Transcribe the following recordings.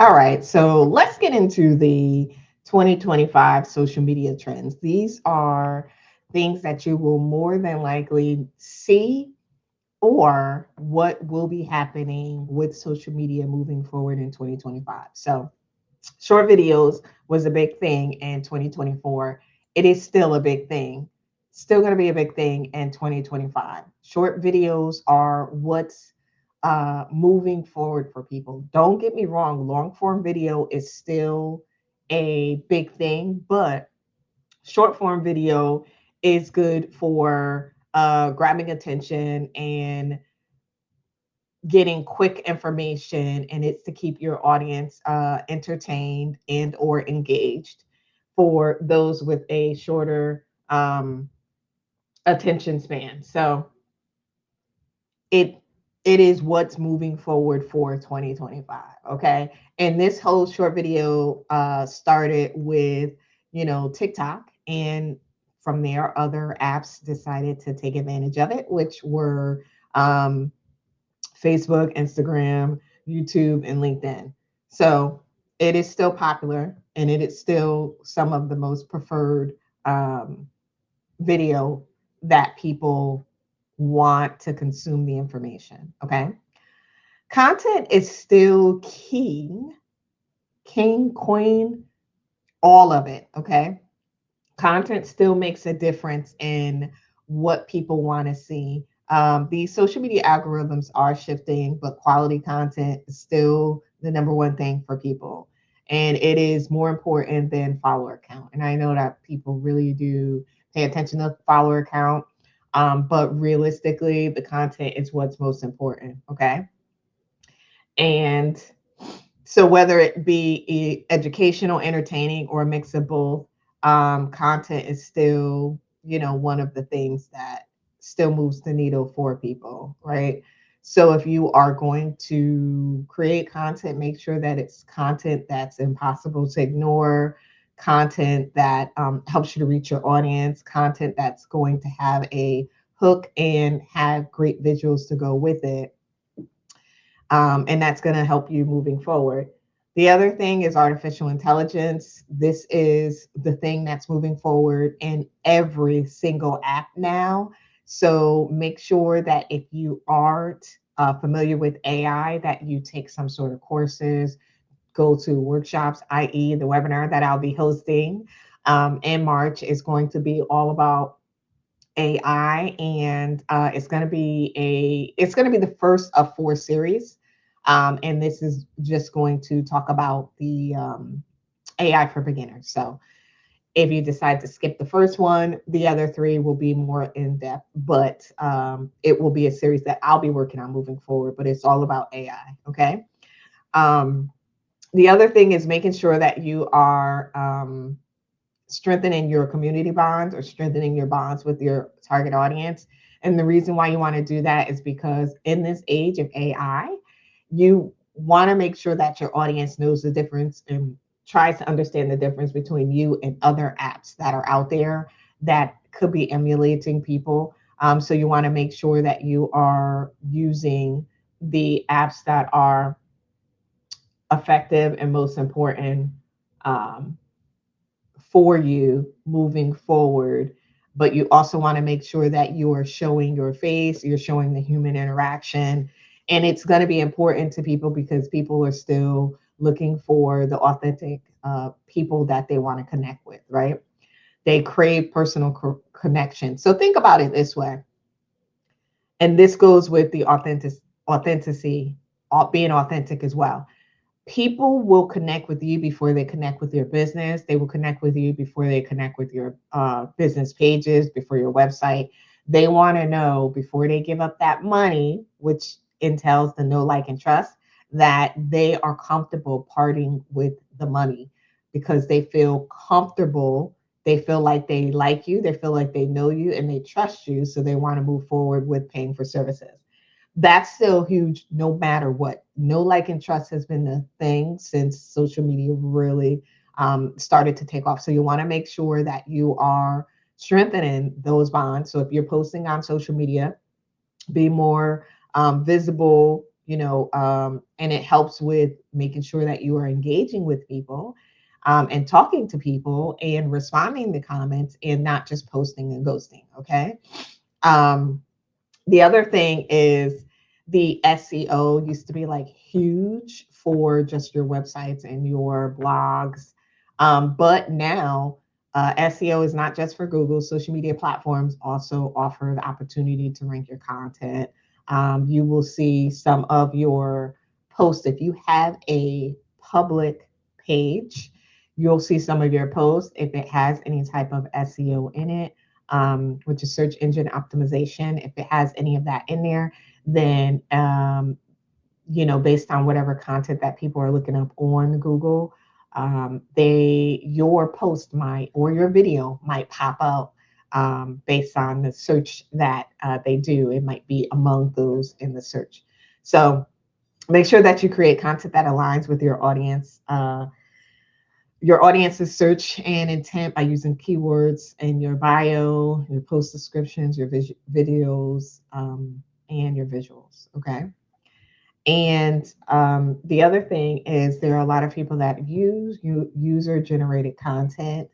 All right, so let's get into the 2025 social media trends. These are things that you will more than likely see or what will be happening with social media moving forward in 2025. So, short videos was a big thing in 2024. It is still a big thing. Still going to be a big thing in 2025. Short videos are what's moving forward for people. Don't get me wrong, long form video is still a big thing, but short form video is good for grabbing attention and getting quick information, and it's to keep your audience entertained and or engaged for those with a shorter attention span. So it it is what's moving forward for 2025. Okay, and this whole short video started with TikTok, and from there other apps decided to take advantage of it, which were um, Facebook, Instagram, YouTube, and LinkedIn. So it is still popular, and it is still some of the most preferred um, video that people want to consume the information. Okay. Content is still king, queen, all of it. Okay. Content still makes a difference in what people want to see. These social media algorithms are shifting, but quality content is still the number one thing for people. And it is more important than follower count. And I know that people really do pay attention to follower count, but realistically, the content is what's most important. Okay. And so whether it be educational, entertaining, or a mix of both, content is still, one of the things that still moves the needle for people, right? So if you are going to create content, make sure that it's content that's impossible to ignore, content that helps you to reach your audience, content that's going to have a hook and have great visuals to go with it, and that's going to help you moving forward. The other thing is artificial intelligence. This is the thing that's moving forward in every single app now. So make sure that if you aren't familiar with AI, that you take some sort of courses, go to workshops, i.e., the webinar that I'll be hosting in March is going to be all about AI, and it's going to be the first of four series, and this is just going to talk about the AI for beginners. So if you decide to skip the first one, the other three will be more in depth, but it will be a series that I'll be working on moving forward. But it's all about AI. Okay. Um, the other thing is making sure that you are strengthening your community bonds or strengthening your bonds with your target audience. And the reason why you want to do that is because in this age of AI, you want to make sure that your audience knows the difference and tries to understand the difference between you and other apps that are out there that could be emulating people. So you want to make sure that you are using the apps that are effective and most important um, for you moving forward. But you also want to make sure that you are showing your face, you're showing the human interaction. And it's going to be important to people because people are still looking for the authentic people that they want to connect with, right? They crave personal connection. So think about it this way. And this goes with the authenticity, being authentic as well. People will connect with you before they connect with your business. They will connect with you before they connect with your business pages, before your website. They want to know before they give up that money, which entails the know, like, and trust, that they are comfortable parting with the money because they feel comfortable. They feel like they like you, they feel like they know you, and they trust you. So they want to move forward with paying for services. That's still huge no matter what. No, like, and trust has been the thing since social media really started to take off. So you want to make sure that you are strengthening those bonds. So if you're posting on social media, be more visible, and it helps with making sure that you are engaging with people, and talking to people and responding to comments and not just posting and ghosting. Okay. Um, the other thing is the SEO used to be like huge for just your websites and your blogs. But now SEO is not just for Google. Social media platforms also offer the opportunity to rank your content. You will see some of your posts. If you have a public page, you'll see some of your posts if it has any type of SEO in it, which is search engine optimization. If it has any of that in there, then based on whatever content that people are looking up on Google, your post might, or your video might pop up based on the search that they do. It might be among those in the search. So make sure that you create content that aligns with your audience's search and intent by using keywords in your bio, your post descriptions, your videos, and your visuals. Okay. And the other thing is there are a lot of people that use user generated content,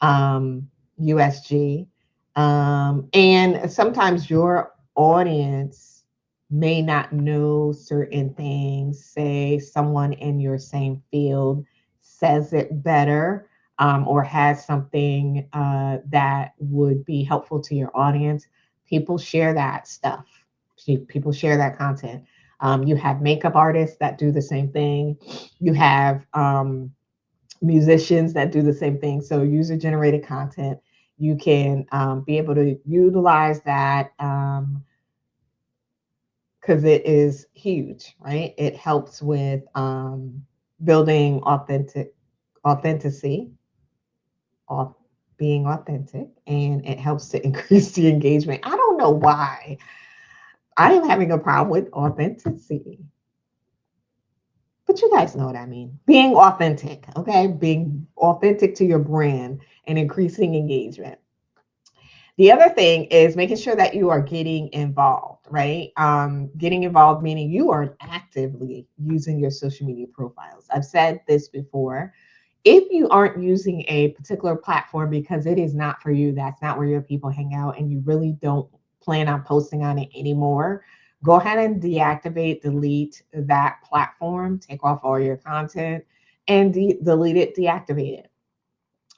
USG, and sometimes your audience may not know certain things. Say someone in your same field says it better, or has something that would be helpful to your audience. People share that stuff. People share that content. You have makeup artists that do the same thing. You have musicians that do the same thing. So user generated content, you can be able to utilize that because it is huge, right? It helps with building authenticity, being authentic, and it helps to increase the engagement. I don't know why I am having a problem with authenticity, but you guys know what I mean. Being authentic, okay? Being authentic to your brand and increasing engagement. The other thing is making sure that you are getting involved, right? Getting involved meaning you are actively using your social media profiles. I've said this before. If you aren't using a particular platform because it is not for you, that's not where your people hang out, and you really don't plan on posting on it anymore, go ahead and deactivate, delete that platform, take off all your content, and delete it, deactivate it.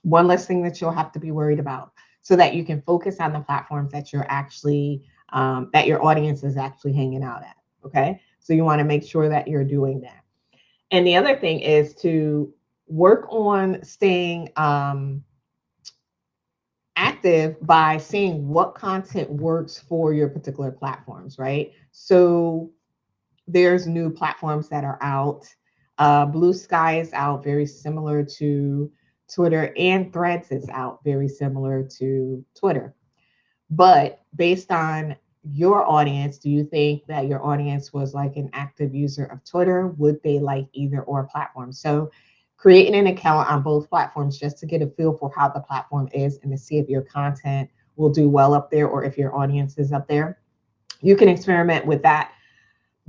One less thing that you'll have to be worried about, so that you can focus on the platforms that you're actually that your audience is actually hanging out at. Okay, so you want to make sure that you're doing that. And the other thing is to work on staying active by seeing what content works for your particular platforms, right? So there's new platforms that are out. Blue Sky is out, very similar to Twitter, and Threads is out, very similar to Twitter. But based on your audience, do you think that your audience was like an active user of Twitter? Would they like either or platform? So creating an account on both platforms just to get a feel for how the platform is and to see if your content will do well up there or if your audience is up there. You can experiment with that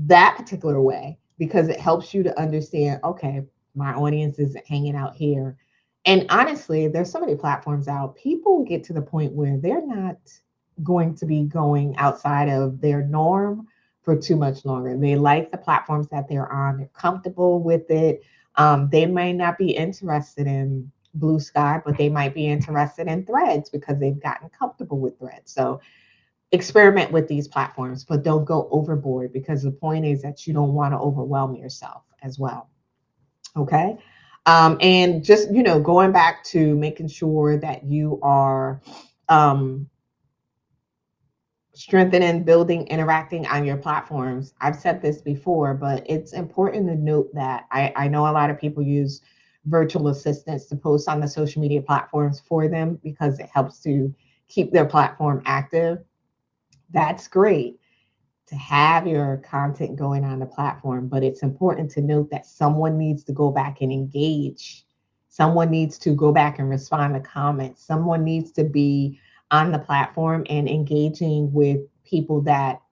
particular way because it helps you to understand, okay, my audience is hanging out here. And honestly, there's so many platforms out. People get to the point where they're not going to be going outside of their norm for too much longer. They like the platforms that they're on. They're comfortable with it. They may not be interested in Blue Sky, but they might be interested in Threads because they've gotten comfortable with Threads. So experiment with these platforms, but don't go overboard because the point is that you don't want to overwhelm yourself as well. Okay. And just, going back to making sure that you are strengthening, building, interacting on your platforms. I've said this before, but it's important to note that I know a lot of people use virtual assistants to post on the social media platforms for them because it helps to keep their platform active. That's great to have your content going on the platform, but it's important to note that someone needs to go back and engage. Someone needs to go back and respond to comments. Someone needs to be on the platform and engaging with people that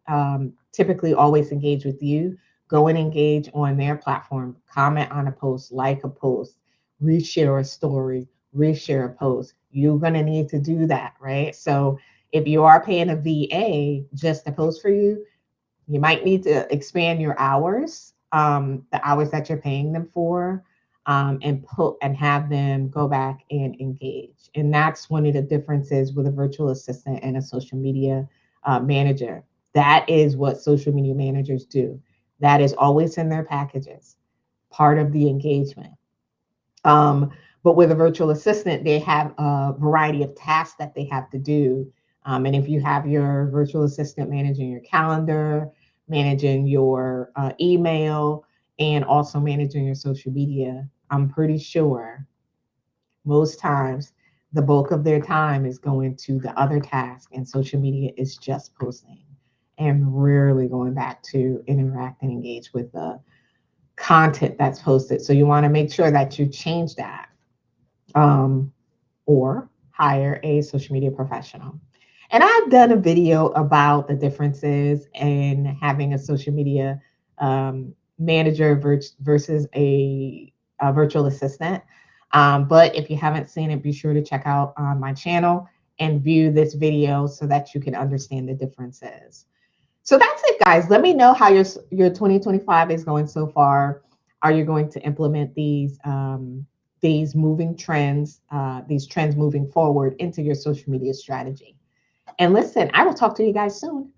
typically always engage with you. go and engage on their platform, comment on a post, like a post, reshare a story, reshare a post. You're going to need to do that, right? So if you are paying a VA just to post for you, you might need to expand your hours, the hours that you're paying them for, and have them go back and engage. And that's one of the differences with a virtual assistant and a social media manager. That is what social media managers do. That is always in their packages, part of the engagement. Um, but with a virtual assistant, they have a variety of tasks that they have to do. And if you have your virtual assistant managing your calendar, managing your email, and also managing your social media, I'm pretty sure most times the bulk of their time is going to the other task, and social media is just posting and rarely going back to interact and engage with the content that's posted. So you want to make sure that you change that, um, or hire a social media professional. And I've done a video about the differences in having a social media manager versus a virtual assistant. But if you haven't seen it, be sure to check out my channel and view this video so that you can understand the differences. So that's it, guys. Let me know how your 2025 is going so far. Are you going to implement these moving trends, these trends moving forward into your social media strategy? And listen, I will talk to you guys soon.